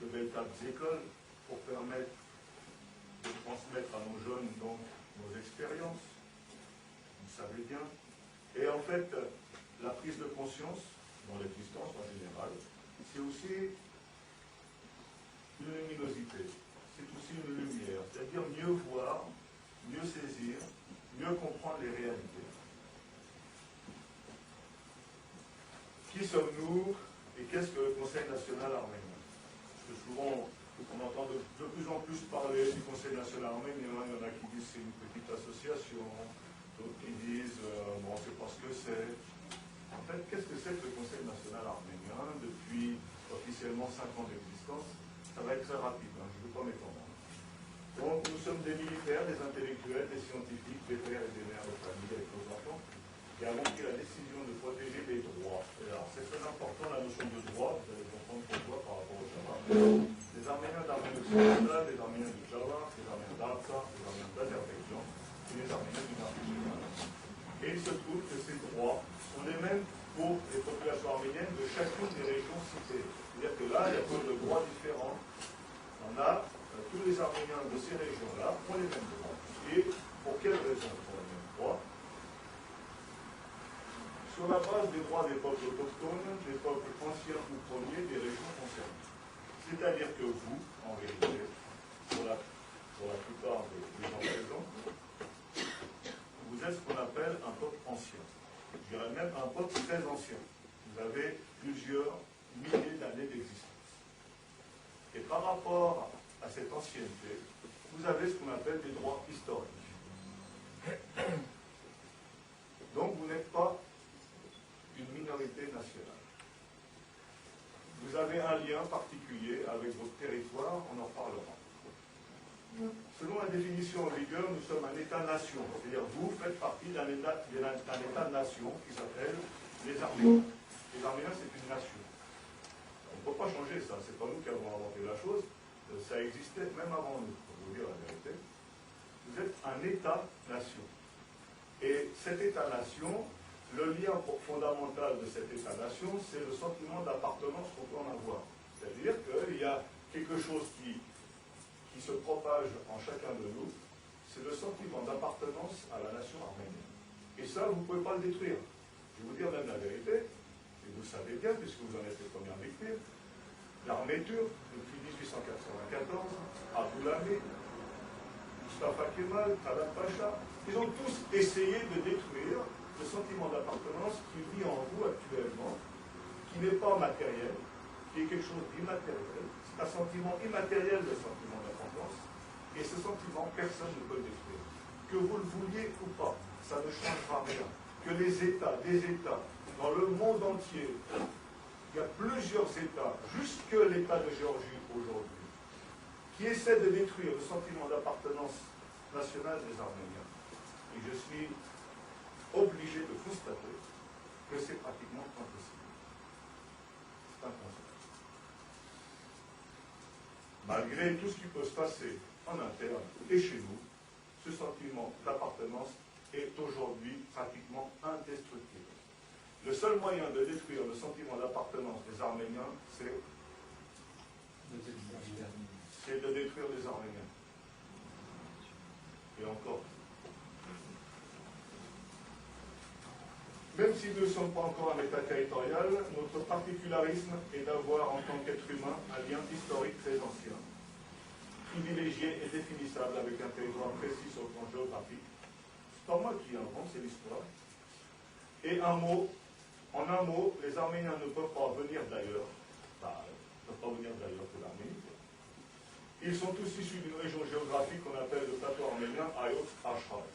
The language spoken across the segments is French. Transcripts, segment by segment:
de véritables écoles pour permettre de transmettre à nos jeunes donc nos expériences, vous savez bien. Et en fait, la prise de conscience dans l'existence en général, c'est aussi une luminosité, c'est aussi une lumière, c'est-à-dire mieux voir, mieux saisir, mieux comprendre les réalités. Qui sommes-nous et qu'est-ce que le Conseil national arménien? Parce que souvent, on entend de plus en plus parler du Conseil national arménien, il y en a qui disent que c'est une petite association, d'autres qui disent bon, c'est pas ce que c'est. En fait, qu'est-ce que c'est que le Conseil national arménien depuis officiellement 5 ans d'existence? Ça va être très rapide, hein, je ne veux pas m'étendre. Donc, nous sommes des militaires, des intellectuels, des scientifiques, des pères et des mères de famille avec nos enfants, qui avons pris la décision de protéger les droits. Et alors, c'est très important la notion de droit, vous allez comprendre pourquoi par rapport au Shabbat. Les Arméniens d'Arménie occidentale, les Arméniens du Java, les Arméniens d'Artsakh, les Arméniens d'Azerbaïdjan et les Arméniens du Nord. Et il se trouve que ces droits sont les mêmes pour les populations arméniennes de chacune des régions citées. C'est-à-dire que là, il y a plein de droits différents. On a tous les Arméniens de ces régions-là ont les mêmes droits. Et pour quelles raisons pour les mêmes droits? Sur la base des droits des peuples autochtones, des peuples anciens ou premiers des régions concernées. C'est-à-dire que vous, en vérité, pour la plupart des gens présents, vous êtes ce qu'on appelle un peuple ancien. Je dirais même un peuple très ancien. Vous avez plusieurs milliers d'années d'existence. Et par rapport à cette ancienneté, vous avez ce qu'on appelle des droits historiques. Donc vous n'êtes pas une minorité nationale. Vous avez un lien particulier avec votre territoire, on en reparlera. Selon la définition en vigueur, nous sommes un État-nation. C'est-à-dire vous faites partie d'un État-nation qui s'appelle les Arméniens. Les Arméniens, c'est une nation. On ne peut pas changer ça, c'est pas nous qui avons inventé la chose, ça existait même avant nous, pour vous dire la vérité. Vous êtes un État-nation. Et cet État-nation, le lien fondamental de cet État-nation, c'est le sentiment d'appartenance qu'on peut en avoir. C'est-à-dire qu'il y a quelque chose qui se propage en chacun de nous, c'est le sentiment d'appartenance à la nation arménienne. Et ça, vous ne pouvez pas le détruire. Je vais vous dire même la vérité, et vous le savez bien, puisque vous en êtes les premières victimes, l'armée turque, depuis 1894, Abdulhamid, Mustafa Kemal, Talat Pacha, ils ont tous essayé de détruire le sentiment d'appartenance qui vit en vous actuellement, qui n'est pas matériel, qui est quelque chose d'immatériel. C'est un sentiment immatériel, le sentiment d'appartenance, et ce sentiment, personne ne peut le détruire. Que vous le vouliez ou pas, ça ne changera rien. Que les États, des États, dans le monde entier, il y a plusieurs États, jusque l'État de Géorgie aujourd'hui, qui essaient de détruire le sentiment d'appartenance nationale des Arméniens. Et je suis obligé de constater que c'est pratiquement impossible. C'est impossible. Malgré tout ce qui peut se passer en interne et chez nous, ce sentiment d'appartenance est aujourd'hui pratiquement indestructible. Le seul moyen de détruire le sentiment d'appartenance des Arméniens, c'est de détruire les Arméniens. Et encore. Même si nous ne sommes pas encore un État territorial, notre particularisme est d'avoir en tant qu'être humain un lien historique très ancien, privilégié et définissable avec un territoire précis sur le plan géographique. C'est pas moi qui invente, c'est l'histoire. Et en un mot, les Arméniens ne peuvent pas venir d'ailleurs, ne peuvent pas venir d'ailleurs que l'Arménie. Ils sont tous issus d'une région géographique qu'on appelle le plateau arménien Ayot Ashray.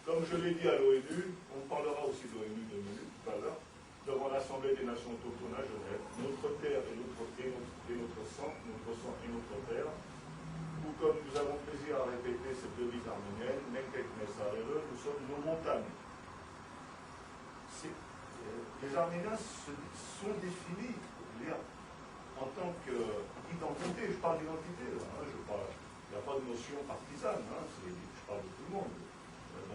Comme je l'ai dit à l'ONU, on parlera aussi de l'ONU 2 minutes tout à l'heure, devant l'Assemblée des Nations autochtones à Genève, notre terre et notre sang et notre terre, ou comme nous avons plaisir à répéter cette devise arménienne, Menkek Mesarele, nous sommes nos montagnes. Les Arméniens sont définis en tant qu'identité, je parle d'identité, il n'y a pas de notion partisane, je parle de tout le monde. Je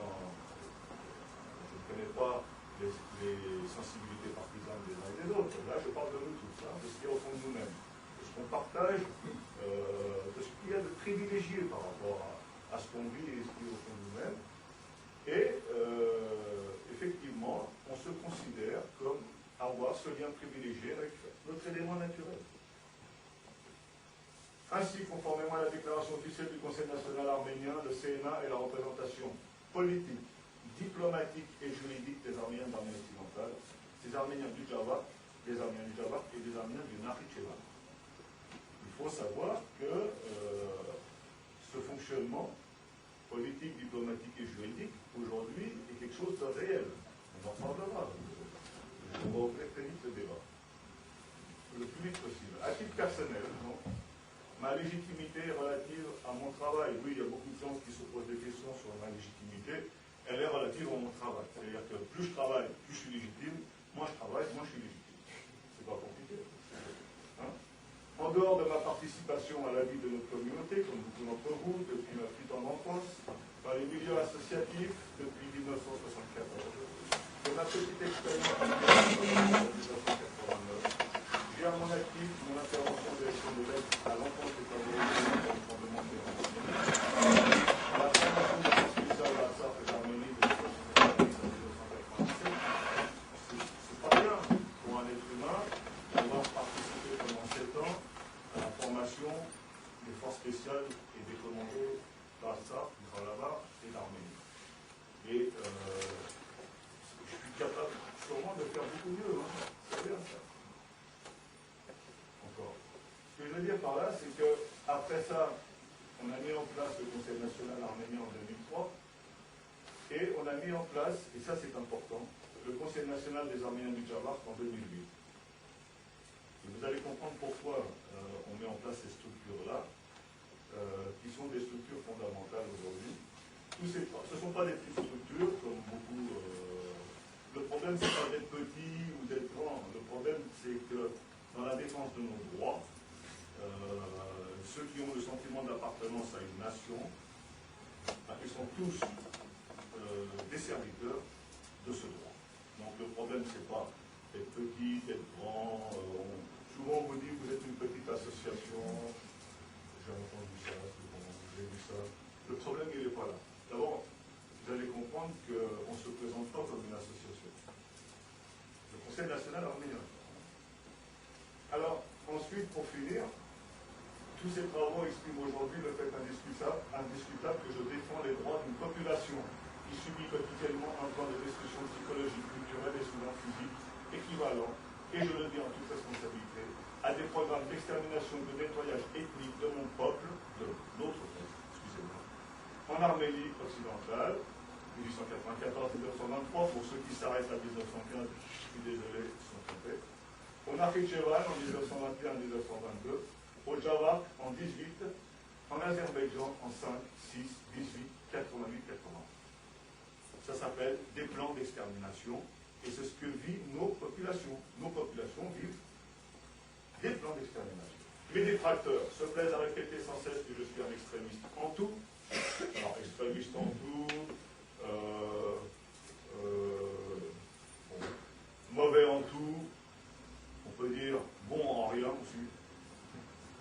ne connais pas les sensibilités partisanes des uns et des autres. Là, je parle de nous tous, de ce qui est au fond de nous-mêmes, de ce qu'on partage de ce qu'il y a de privilégié par rapport à ce qu'on vit et ce qui est au fond de nous-mêmes. Et effectivement, on se considère comme avoir ce lien privilégié avec notre élément naturel. Ainsi, conformément à la déclaration officielle du Conseil national arménien, le CNA est la représentation politique, diplomatique et juridique des Arméniens d'Arménie occidentale, des Arméniens du Java, des Arméniens du Java et des Arméniens du Nakhichevan. Il faut savoir que ce fonctionnement politique, diplomatique et juridique, aujourd'hui, est quelque chose de réel. On en parlera. On va ouvrir très vite le débat. Le plus vite possible. À titre personnel, donc, ma légitimité relative à mon travail. Oui, il y a beaucoup de gens qui se posent des questions sur ma légitimité. Elle est relative à mon travail. C'est-à-dire que plus je travaille, plus je suis légitime. Moins je travaille, moins je suis légitime. C'est pas compliqué. Hein? En dehors de ma participation à la vie de notre communauté, comme beaucoup d'entre vous, depuis ma plus tendre enfance, dans les milieux associatifs depuis 1974, de ma petite expérience en 1989, j'ai à mon actif mon intervention de l'élection de l'aide à l'encontre des favorisés dans le tremblement de terre. À la formation de la spéciale à la Sarthe et d'Arménie de 1990 à 1997, c'est pas bien pour un être humain d'avoir participé pendant 7 ans à la formation des forces spéciales et des commandos d'Artsakh, du Karabakh et d'Arménie. Et je suis capable sûrement de faire beaucoup mieux, hein. C'est bien ça. Encore. Ce que je veux dire par là, c'est qu'après ça, on a mis en place le Conseil national arménien en 2003, et on a mis en place, et ça c'est important, le Conseil national des Arméniens du Java en 2008. Et vous allez comprendre pourquoi on met en place ces structures-là, qui sont des structures fondamentales aujourd'hui. Ce ne sont pas des petites structures, comme beaucoup... le problème, c'est pas d'être petit ou d'être grand. Le problème, c'est que dans la défense de nos droits, ceux qui ont le sentiment d'appartenance à une nation, ils sont tous des serviteurs de ce droit. Donc le problème, c'est pas d'être petit, d'être grand. Souvent, on vous dit que vous êtes une petite association. J'ai entendu ça, j'ai vu ça. Le problème, il n'est pas là. D'abord, vous allez comprendre qu'on ne se présente pas comme une association. Le Conseil national arménien. Alors, ensuite, pour finir, tous ces travaux expriment aujourd'hui le fait indiscutable que je défends les droits d'une population qui subit quotidiennement un plan de destruction psychologique, culturelle et souvent physique équivalent, et je le dis en toute responsabilité, à des programmes d'extermination et de nettoyage ethnique de mon peuple, de notre peuple, excusez-moi, en Arménie occidentale, 1894-1923, pour ceux qui s'arrêtent à 1915, je suis désolé, ils sont trompés, au Nakhichevan en 1921-1922, au Java en 18, en Azerbaïdjan en 5, 6, 18, 88, 80. Ça s'appelle des plans d'extermination, et c'est ce que vivent nos populations. Nos populations vivent des plans d'extermination. Mes détracteurs se plaisent à répéter sans cesse que je suis un extrémiste en tout. Alors, extrémiste en tout, mauvais en tout, on peut dire bon en rien aussi.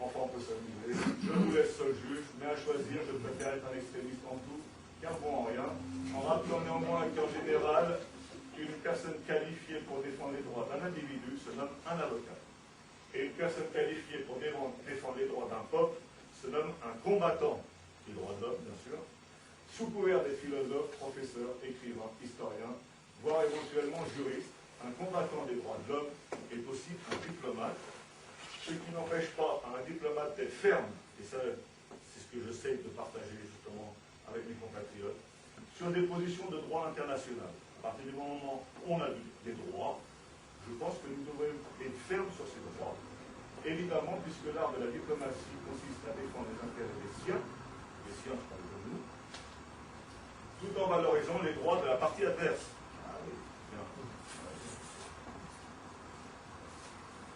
Enfin, on peut s'amuser. Je vous laisse seul juge, mais à choisir, je préfère être un extrémiste en tout qu'un bon en rien, en rappelant néanmoins qu'en général, une personne qualifiée pour défendre les droits d'un individu se nomme un avocat. Et une personne qualifiée pour défendre les droits d'un peuple se nomme un combattant des droits de l'homme, bien sûr, sous couvert des philosophes, professeurs, écrivains, historiens, voire éventuellement juristes. Un combattant des droits de l'homme est aussi un diplomate, ce qui n'empêche pas à un diplomate d'être ferme, et ça, c'est ce que j'essaie de partager justement avec mes compatriotes, sur des positions de droit international. À partir du moment où on a des droits, je pense que nous devons être fermes sur ces droits. Évidemment, puisque l'art de la diplomatie consiste à défendre les intérêts des siens, je parle de nous, tout en valorisant les droits de la partie adverse. Ah oui, bien.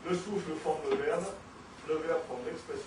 Le souffle forme le verbe forme l'expression.